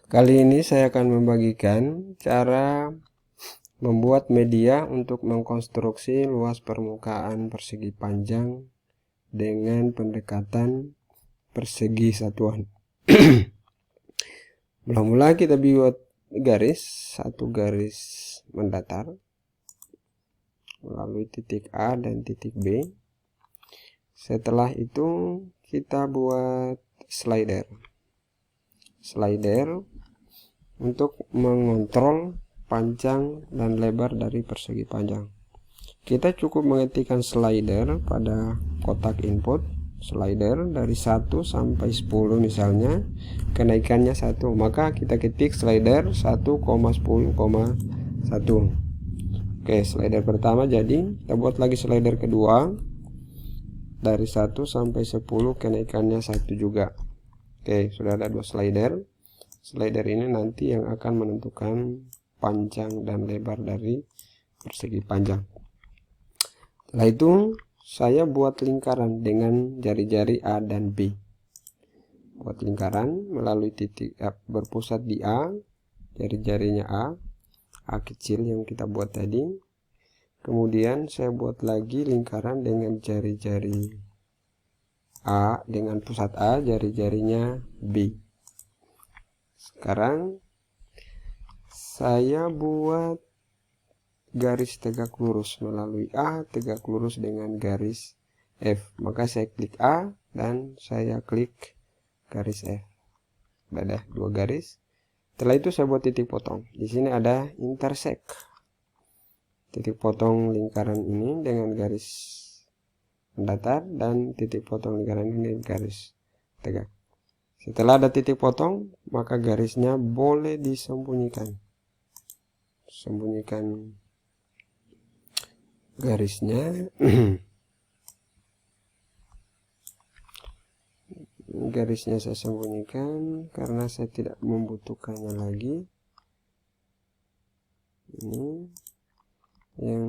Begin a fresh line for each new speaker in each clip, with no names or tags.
Kali ini saya akan membagikan cara membuat media untuk mengkonstruksi luas permukaan persegi panjang dengan pendekatan persegi satuan. Mula-mula kita buat satu garis mendatar melalui titik A dan titik B. Setelah itu kita buat slider untuk mengontrol panjang dan lebar dari persegi panjang. Kita cukup mengetikkan slider pada kotak input, slider dari 1 sampai 10 misalnya, kenaikannya 1, maka kita ketik slider 1,10,1. Oke, slider pertama jadi. Kita buat lagi slider kedua dari 1 sampai 10, kenaikannya 1 juga. Oke, sudah ada 2 slider. Slider ini nanti yang akan menentukan panjang dan lebar dari persegi panjang. Setelah itu saya buat lingkaran dengan jari-jari A dan B. Buat lingkaran melalui titik berpusat di A, jari-jarinya A kecil yang kita buat tadi. Kemudian saya buat lagi lingkaran dengan jari-jari A dengan pusat A, jari-jarinya B. Sekarang saya buat garis tegak lurus melalui A, tegak lurus dengan garis F. Maka saya klik A dan saya klik garis F. Ada 2 garis. Setelah itu saya buat titik potong. Di sini ada intersect. Titik potong lingkaran ini dengan garis mendatar dan titik potong lingkaran ini dengan garis tegak. Setelah ada titik potong, maka garisnya boleh disembunyikan. Sembunyikan garisnya. Garisnya saya sembunyikan karena saya tidak membutuhkannya lagi. Ini yang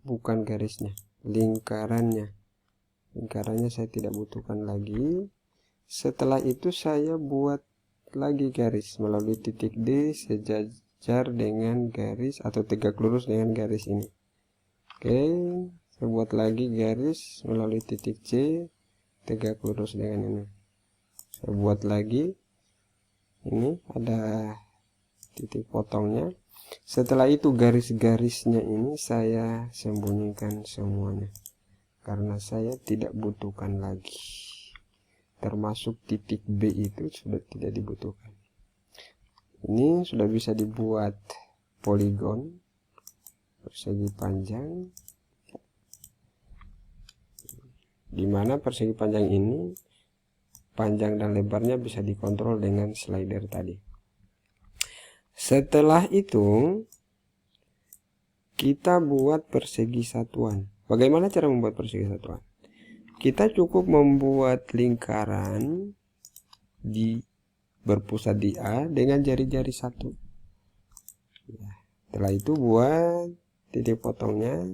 bukan garisnya, lingkarannya saya tidak butuhkan lagi. Setelah itu saya buat lagi garis melalui titik D sejajar dengan garis atau tegak lurus dengan garis ini. Oke, saya buat lagi garis melalui titik C tegak lurus dengan ini. Saya buat lagi, ini ada titik potongnya. Setelah itu garis-garisnya ini saya sembunyikan semuanya karena saya tidak butuhkan lagi, termasuk titik B itu sudah tidak dibutuhkan. Ini sudah bisa dibuat poligon persegi panjang, dimana persegi panjang ini panjang dan lebarnya bisa dikontrol dengan slider tadi. Setelah itu kita buat persegi satuan. Bagaimana cara membuat persegi satuan? Kita cukup membuat lingkaran berpusat di A dengan jari-jari 1. Setelah itu buat titik potongnya,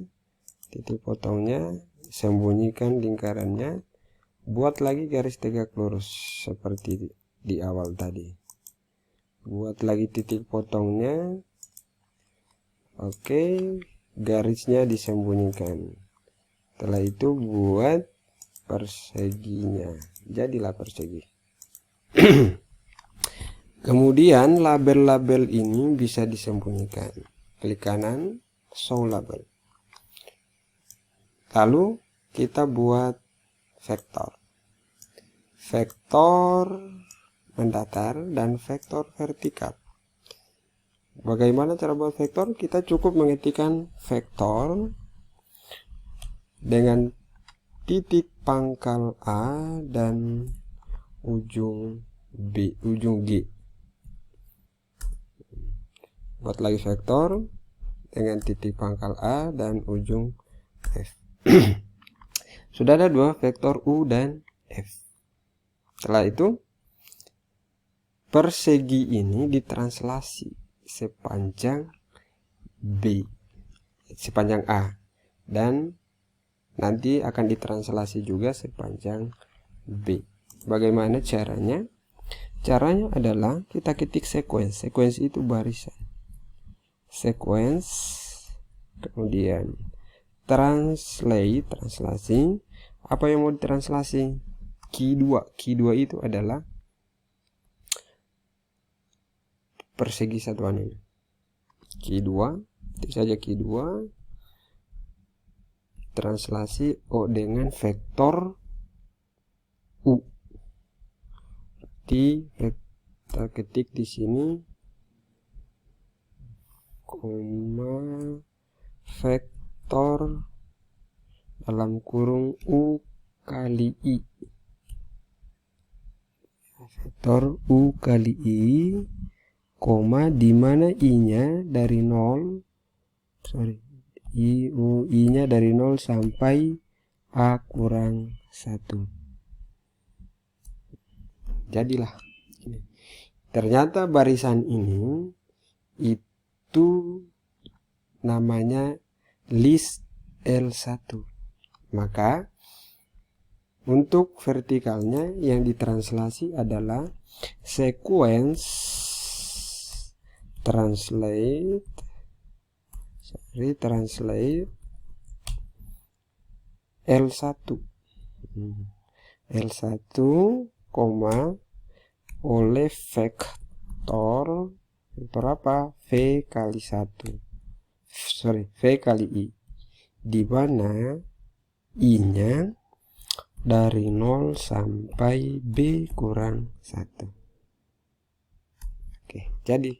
sembunyikan lingkarannya, buat lagi garis tegak lurus seperti di awal tadi. Buat lagi titik potongnya. Oke, garisnya disembunyikan. Setelah itu buat perseginya, jadilah persegi. Kemudian label-label ini bisa disembunyikan. Klik kanan, show label. Lalu kita buat vektor mendatar dan vektor vertikal. Bagaimana cara buat vektor? Kita cukup mengetikkan vektor dengan titik pangkal A dan ujung G. Buat lagi vektor dengan titik pangkal A dan ujung F. Sudah ada 2 vektor U dan F. Setelah itu persegi ini ditranslasi sepanjang A dan nanti akan ditranslasi juga sepanjang B. Bagaimana caranya? Caranya adalah kita ketik sequence. Sequence itu barisan. Sequence, kemudian translasi. Apa yang mau ditranslasi? Key 2. Key 2 itu adalah persegi satuan ini. Key 2, itu saja key 2. Translasi O dengan vektor U. Berarti kita ketik di sini koma vektor dalam kurung U kali I. Vektor U kali I, koma di mana I-nya dari 0, I-nya dari 0 sampai A kurang 1. Jadilah. Ternyata barisan ini itu namanya list L1. Maka untuk vertikalnya yang ditranslasi adalah sequence translate L1 koma oleh vektor apa? V kali 1. V kali I. Di mana I-nya dari 0 sampai B kurang 1. Oke, jadi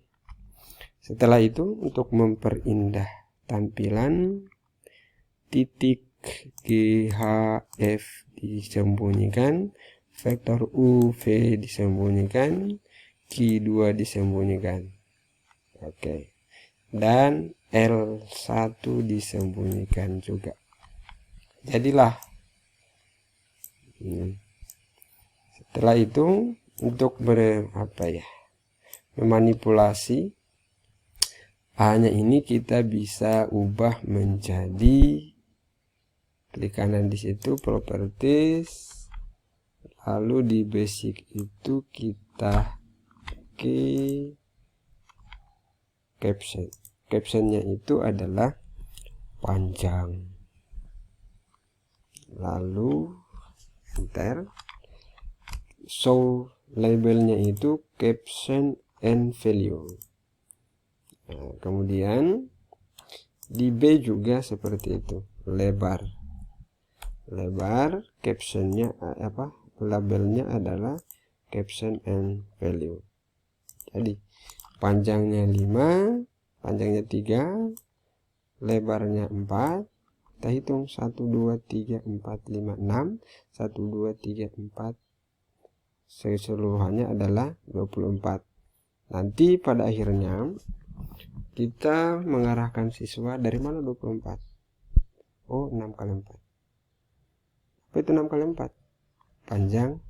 setelah itu untuk memperindah tampilan, titik G, H, F disembunyikan, vektor U, V disembunyikan, Q2 disembunyikan. Oke. Dan L1 disembunyikan juga. Jadilah. Setelah itu untuk memanipulasi A-nya ini kita bisa ubah menjadi, klik kanan di situ properties, lalu di basic itu kita ke caption. Captionnya itu adalah panjang, lalu enter. Show labelnya itu caption and value. Nah, kemudian di B juga seperti itu, lebar captionnya labelnya adalah caption and value. Jadi panjangnya 5, panjangnya 3, lebarnya 4. Kita hitung 1 2 3 4 5 6, 1 2 3 4, keseluruhannya adalah 24. Nanti pada akhirnya kita mengarahkan siswa dari mana 24? Oh, 6 kali 4. Apa itu 6 kali 4? Panjang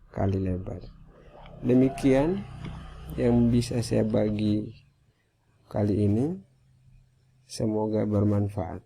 kali lebar. Demikian yang bisa saya bagi kali ini. Semoga bermanfaat.